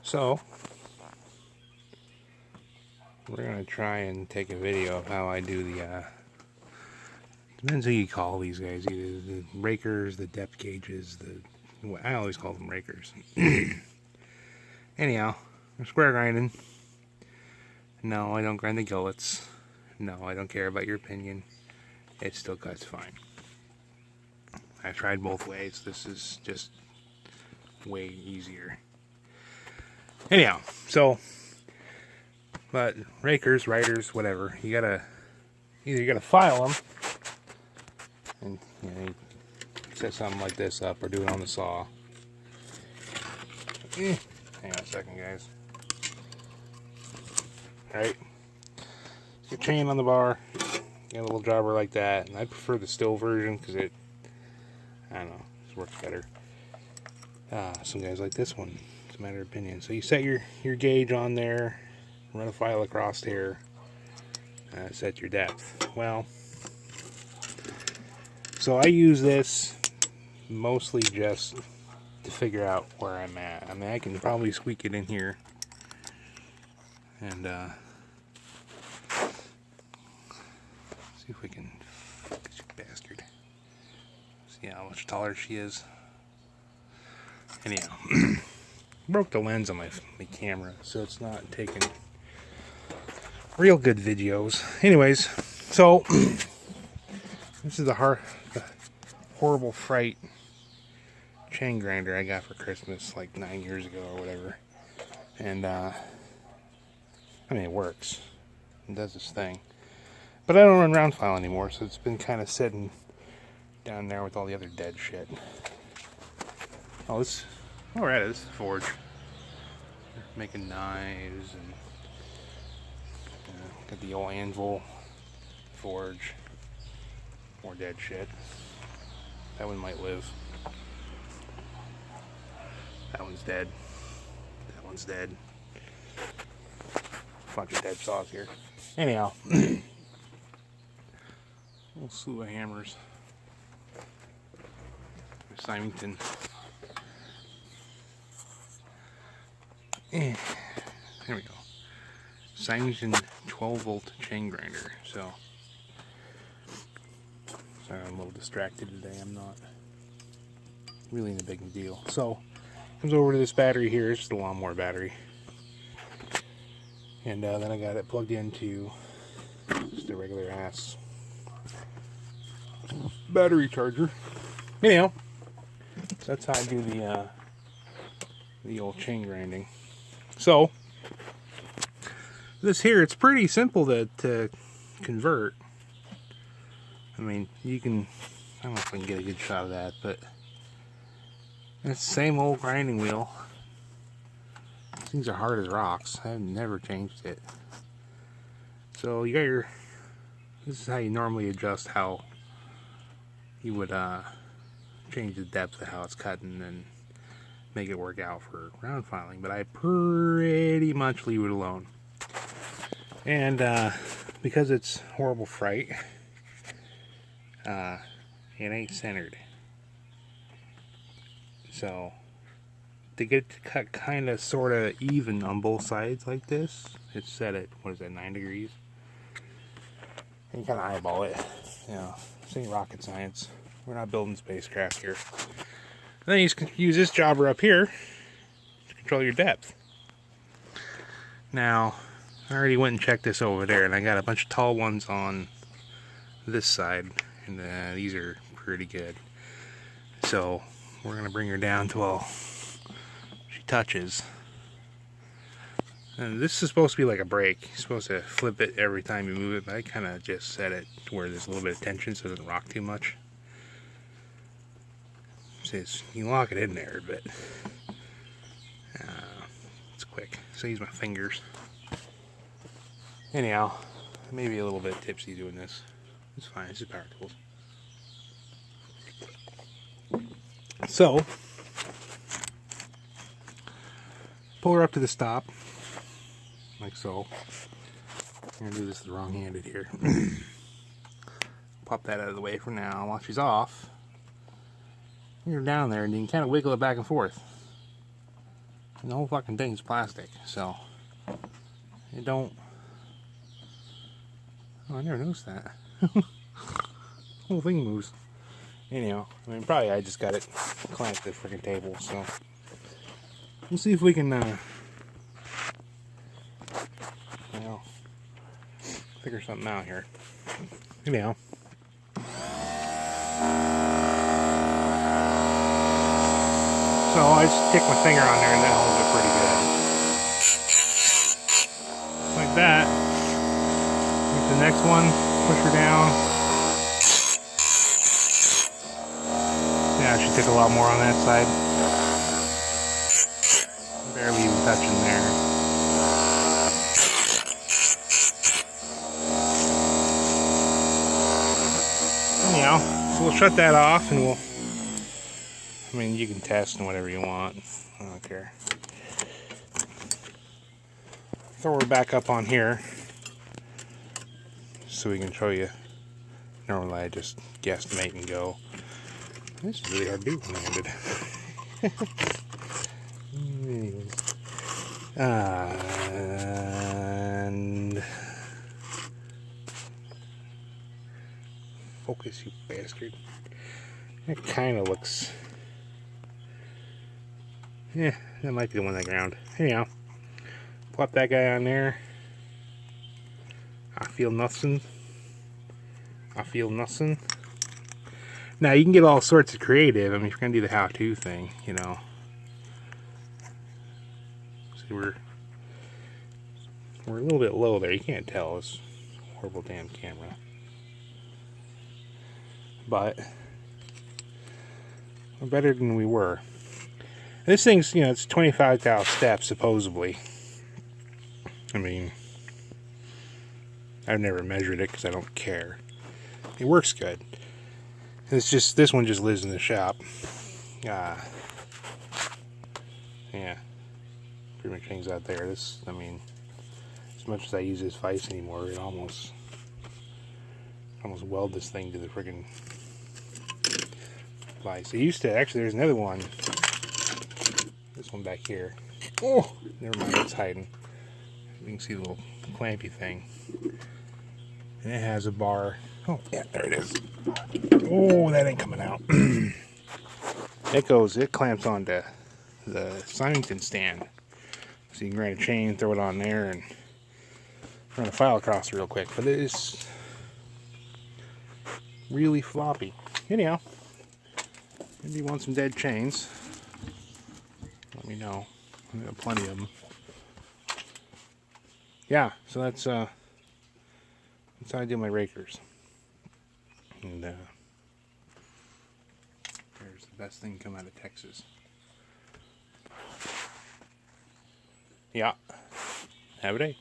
So, we're going to try and take a video of how I do the, depends who you call these guys, either the rakers, the depth gauges, I always call them rakers. Anyhow, we're square grinding. No, I don't grind the gillets. No, I don't care about your opinion. It still cuts fine. I've tried both ways. This is just way easier. Anyhow, so, but rakers, riders, whatever, either you gotta file them, and you set something like this up, or do it on the saw. Hang on a second, guys. Alright, your chain on the bar, get a little jobber like that, and I prefer the still version because I don't know, it works better. Some guys like this one. It's a matter of opinion. So you set your gauge on there, run a file across here, set your depth. Well, so I use this mostly just to figure out where I'm at. I mean, I can probably squeak it in here, and see if we can focus you bastard. See how much taller she is. Anyhow, broke the lens on my camera, so it's not taking real good videos. Anyways, so this is the horrible fright chain grinder I got for Christmas like 9 years ago or whatever. And I mean, it works. It does its thing. But I don't run round file anymore, so it's been kind of sitting down there with all the other dead shit. Oh, we're at it. This is the forge. They're making knives and got the old anvil, forge, more dead shit. That one might live. That one's dead. That one's dead. Bunch of dead saws here. Anyhow, little slew of hammers. Simington. There we go. Simington 12-volt chain grinder. So, sorry, I'm a little distracted today. I'm not really in a big deal. So, comes over to this battery here. It's just a lawnmower battery, and then I got it plugged into just a regular ass battery charger. Anyhow, so that's how I do the old chain grinding. So, this here, it's pretty simple to convert. I mean, you can, I don't know if I can get a good shot of that, but it's the same old grinding wheel. These are hard as rocks. I've never changed it. So, you got this is how you normally adjust how you would change the depth of how it's cutting and make it work out for round filing, but I pretty much leave it alone. And because it's horrible fright, it ain't centered. So to get it to cut kind of sort of even on both sides like this, it's set at, what is that, 9 degrees? And you kind of eyeball it. You know, this ain't rocket science. We're not building spacecraft here. And then you just use this jobber up here to control your depth. Now, I already went and checked this over there, and I got a bunch of tall ones on this side, and these are pretty good. So, we're going to bring her down to all she touches. And this is supposed to be like a brake. You're supposed to flip it every time you move it, but I kind of just set it to where there's a little bit of tension so it doesn't rock too much. You can lock it in there, but it's quick. So I use my fingers. Anyhow, maybe a little bit tipsy doing this. It's fine. It's just power tools. So, pull her up to the stop, like so. I'm going to do this the wrong-handed here. Pop that out of the way for now. While she's off, you're down there and you can kind of wiggle it back and forth. And the whole fucking thing's plastic, so it don't. Oh, I never noticed that. The whole thing moves. Anyhow, I mean, probably I just got it clamped to the freaking table, so we'll see if we can, you know, figure something out here. Anyhow. So I just stick my finger on there and that holds it pretty good. Like that. Get the next one, push her down. Yeah, she took a lot more on that side. Barely even touching there. Anyhow, so we'll shut that off and we'll, I mean, you can test and whatever you want. I don't care. Throw her back up on here so we can show you. Normally I just guesstimate and go. This is really hard to do one-handed. Anyways. And focus, you bastard. That kind of looks. Yeah, that might be the one on the ground. Anyhow, plop that guy on there. I feel nothing. I feel nothing. Now you can get all sorts of creative. I mean, if you're gonna do the how-to thing, you know. See, we're a little bit low there. You can't tell. It's a horrible damn camera. But we're better than we were. This thing's, you know, it's 25,000 steps supposedly. I mean, I've never measured it because I don't care. It works good. It's just, this one just lives in the shop. Yeah, pretty much hangs out there. This, I mean, as much as I use this vise anymore, it almost weld this thing to the friggin' vise. It used to, actually, there's another one. This one back here. Oh, never mind, it's hiding. You can see the little clampy thing. And it has a bar. Oh, yeah, there it is. Oh, that ain't coming out. It clamps onto the simington stand. So you can grab a chain, throw it on there, and run a file across it real quick. But it is really floppy. Anyhow, if you want some dead chains, let me know. I've got plenty of them. Yeah, so that's how I do my rakers. And there's the best thing come out of Texas. Yeah. Have a day.